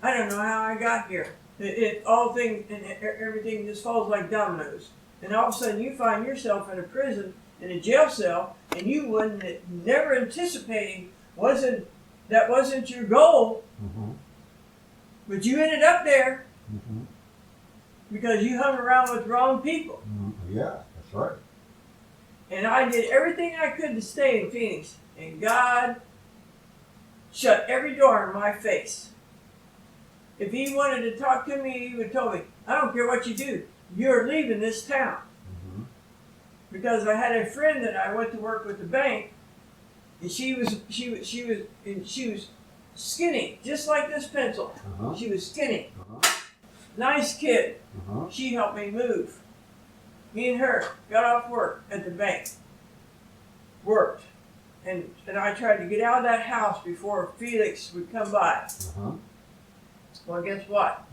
I don't know how I got here. Everything just falls like dominoes. And all of a sudden you find yourself in a prison, in a jail cell, and you never anticipating that wasn't your goal, but you ended up there because you hung around with the wrong people. Yeah, that's right. And I did everything I could to stay in Phoenix, and God shut every door in my face. If he wanted to talk to me, he would tell me, I don't care what you do, you're leaving this town. Because I had a friend that I went to work with the bank, and she was skinny, just like this pencil. She was skinny. Nice kid. She helped me move. Me and her got off work at the bank. Worked. And I tried to get out of that house before Felix would come by. Well, guess what?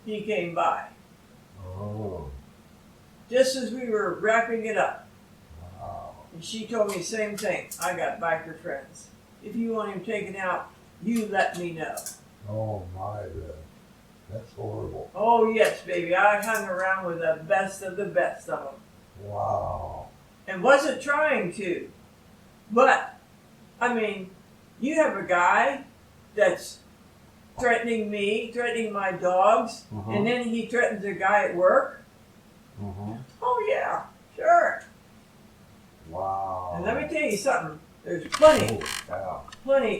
He came by. Oh. Just as we were wrapping it up. Wow. And she told me the same thing. I got biker friends. If you want him taken out, you let me know. Oh my God. That's horrible. Oh yes, baby. I hung around with the best of them. Wow. And wasn't trying to. But, I mean, you have a guy that's threatening me, threatening my dogs, and then he threatens a guy at work. Oh yeah, sure. Wow. And let me tell you something. There's plenty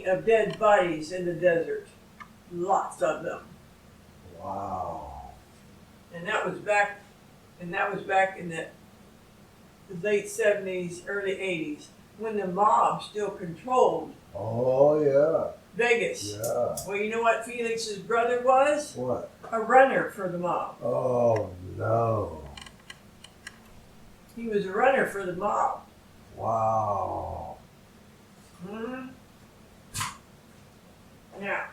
of dead bodies in the desert. Lots of them. Wow. And that was back in the late 70s, early 80s, when the mob still controlled Vegas. Yeah. Well, you know what Felix's brother was? What? A runner for the mob. Oh no. He was a runner for the mob. Wow. Now.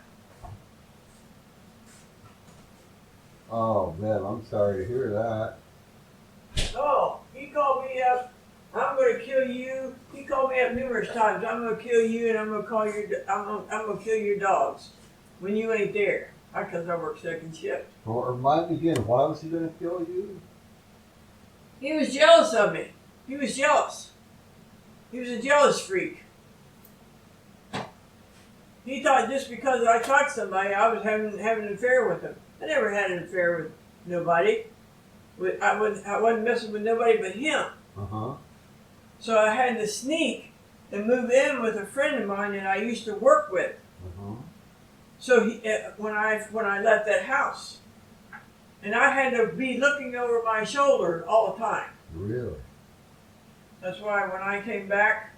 Oh man, I'm sorry to hear that. Oh, he called me up. I'm going to kill you. He called me up numerous times. I'm going to kill you, and I'm going to kill your dogs when you ain't there. Because I work second shift. Well, remind me again. Why was he going to kill you? He was jealous of me. He was jealous. He was a jealous freak. He thought just because I talked to somebody, I was having an affair with him. I never had an affair with nobody. I wasn't messing with nobody but him. So I had to sneak and move in with a friend of mine that I used to work with. So when I left that house, and I had to be looking over my shoulder all the time. Really? That's why when I came back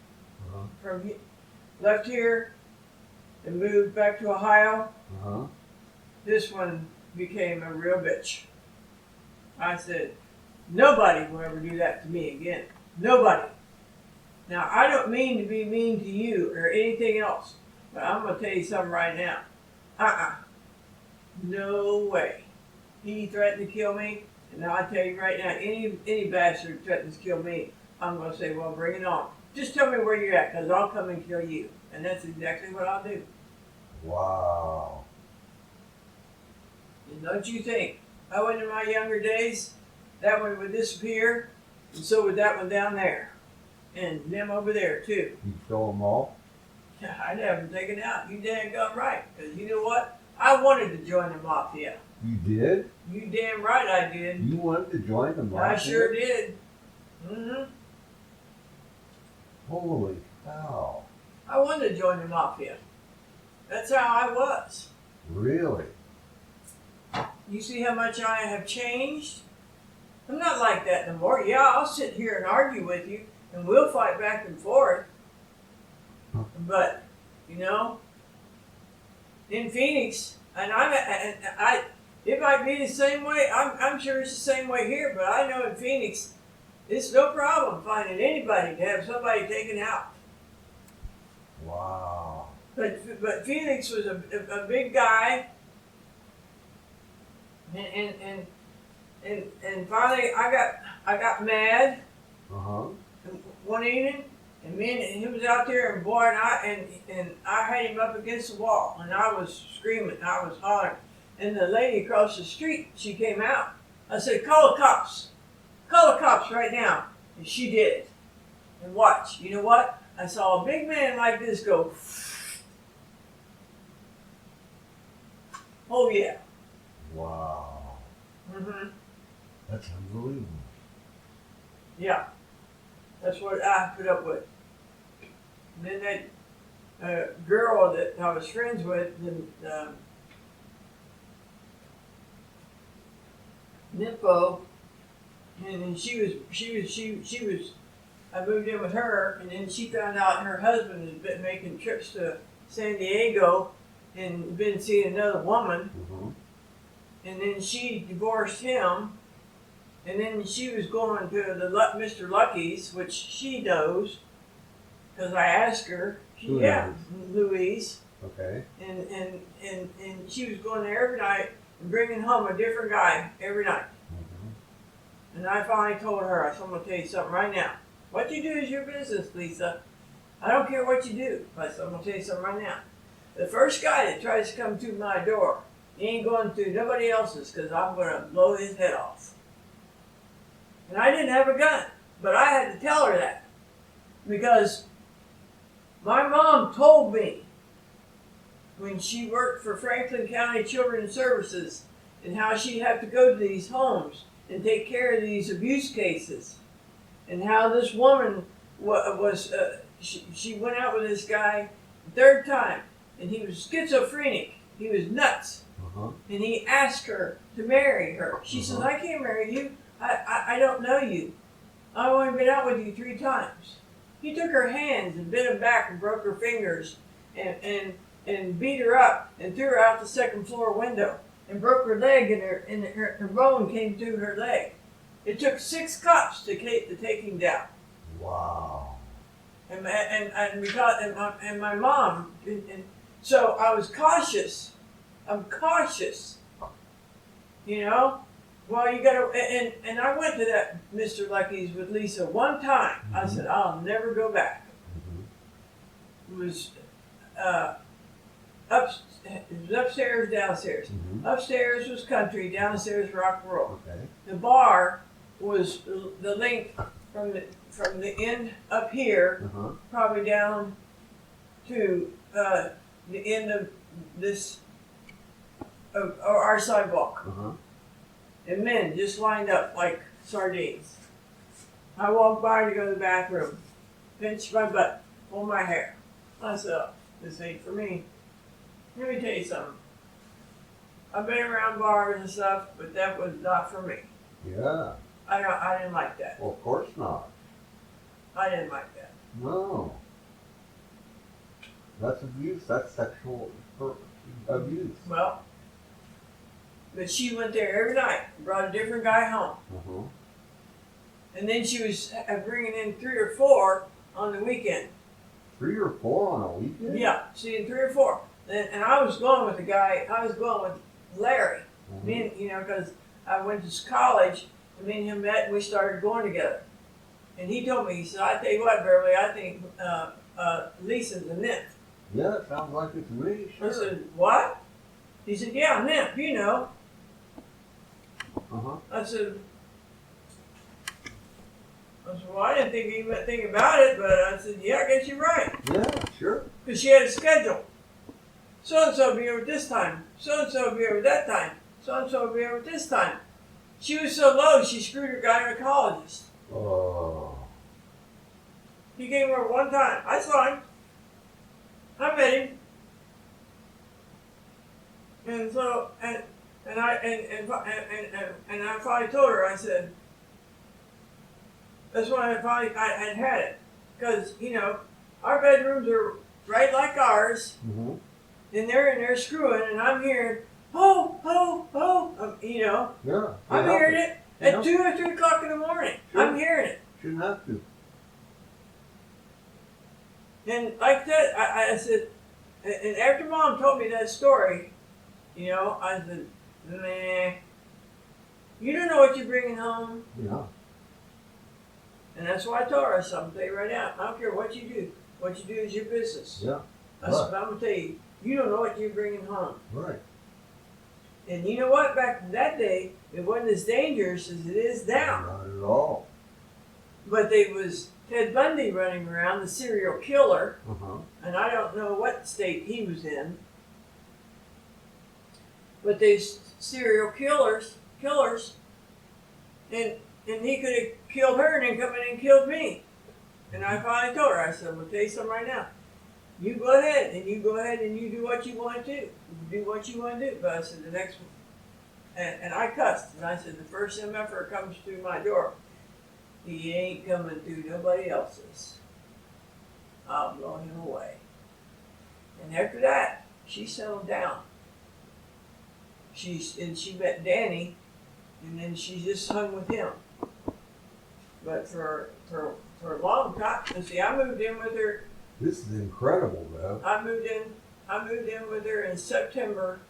left here and moved back to Ohio, this one became a real bitch. I said, nobody will ever do that to me again. Nobody. Now, I don't mean to be mean to you or anything else, but I'm going to tell you something right now. No way. He threatened to kill me, and I'll tell you right now, any bastard threatens to kill me, I'm going to say, well, bring it on. Just tell me where you're at, because I'll come and kill you. And that's exactly what I'll do. Wow. And don't you think, I went in my younger days, that one would disappear, and so would that one down there. And them over there, too. You kill them all? I'd have them taken out. You damn got right. Because you know what? I wanted to join the mafia. You did? You damn right I did. You wanted to join the mafia? I sure did. Holy cow. I wanted to join the mafia. That's how I was. Really? You see how much I have changed? I'm not like that no more. Yeah, I'll sit here and argue with you, and we'll fight back and forth. But, you know, in Phoenix, and it might be the same way. I'm sure it's the same way here, but I know in Phoenix, it's no problem finding anybody to have somebody taken out. Wow. But Felix was a big guy, and finally I got mad one evening, and he was out there, and boy, and I had him up against the wall, and I was screaming, I was hollering, And the lady across the street, she came out. I said, call the cops. Call the cops right now. And she did it. And watch. You know what? I saw a big man like this go. Oh, yeah. Wow. Mm-hmm. That's unbelievable. Yeah. That's what I put up with. And then that girl that I was friends with, Nympho, and then she was, I moved in with her, and then she found out her husband had been making trips to San Diego and been seeing another woman, and then she divorced him, and then she was going to the Mr. Lucky's, which she knows, because I asked her. Who Yeah, knows? Louise. Okay. And she was going there every night and bringing home a different guy every night. And I finally told her, I said, I'm going to tell you something right now. What you do is your business, Lisa. I don't care what you do. I said, I'm going to tell you something right now. The first guy that tries to come to my door, he ain't going to nobody else's, because I'm going to blow his head off. And I didn't have a gun, but I had to tell her that. Because my mom told me when she worked for Franklin County Children's Services and how she'd have to go to these homes and take care of these abuse cases, and how this woman she went out with this guy the third time, and he was schizophrenic. He was nuts. And he asked her to marry her. She says, I can't marry you. I don't know you. I've only been out with you 3 times. He took her hands and bent them back and broke her fingers and beat her up and threw her out the 2nd floor window and broke her leg, and her bone came through her leg. It took 6 cops to take him down. Wow. And my mom, and so I was cautious. I'm cautious. You know? Well, you gotta, and I went to that Mr. Lucky's with Lisa one time. I said, I'll never go back. It was upstairs, downstairs. Upstairs was country, downstairs rock and roll. Okay. The bar was the length from the end up here, probably down to the end of this of our sidewalk. And men just lined up like sardines. I walked by to go to the bathroom, pinched my butt, pulled my hair. I said, oh, this ain't for me. Let me tell you something. I've been around bars and stuff, but that was not for me. Yeah. I didn't like that. Well, of course not. I didn't like that. No. That's abuse. That's sexual abuse. Well, but she went there every night, brought a different guy home. And then she was bringing in 3 or 4 on the weekend. 3 or 4 on a weekend? Yeah, seeing 3 or 4. And I was going with the guy, I was going with Larry. Me and, because I went to college, and me and him met, and we started going together. And he told me, he said, I tell you what, Beverly, I think Lisa's a nymph. Yeah, it sounds like it's me, sure. I said, what? He said, yeah, nymph, you know. I said, well, I didn't think anything about it, but I said, yeah, I guess you're right. Yeah, sure. Because she had a schedule. So-and-so will be over this time. So-and-so will be over that time. So-and-so will be over this time. She was so low, she screwed her gynecologist. Oh. He came over one time. I saw him. I met him. And so, and I finally told her, I said, that's when I had it. Because, our bedrooms are right like ours. And they're in there screwing, and I'm hearing, oh, Yeah. I'm hearing it at 2 or 3 o'clock in the morning. Sure. I'm hearing it. Shouldn't have to. And like that, I said, and after Mom told me that story, I said, meh, you don't know what you're bringing home. Yeah. And that's why I told her, I said, I'm going to tell you right now, I don't care what you do. What you do is your business. Yeah. I said, but I'm going to tell you, you don't know what you're bringing home. Right. And you know what? Back in that day, it wasn't as dangerous as it is now. Not at all. But there was Ted Bundy running around, the serial killer, Uh-huh. and I don't know what state he was in. But these serial killers, and he could have killed her and then come in and killed me. And I finally told her, I said, "Well, tell you something right now. You go ahead and you do what you want to do. Do what you want to do." But I said, the next one, and I cussed, and I said, "The first MFer comes through my door, he ain't coming through nobody else's. I'll blow him away." And after that, she settled down. She met Danny, and then she just hung with him. But for a long time, and see, I moved in with her. This is incredible, Bev. I moved in with her in September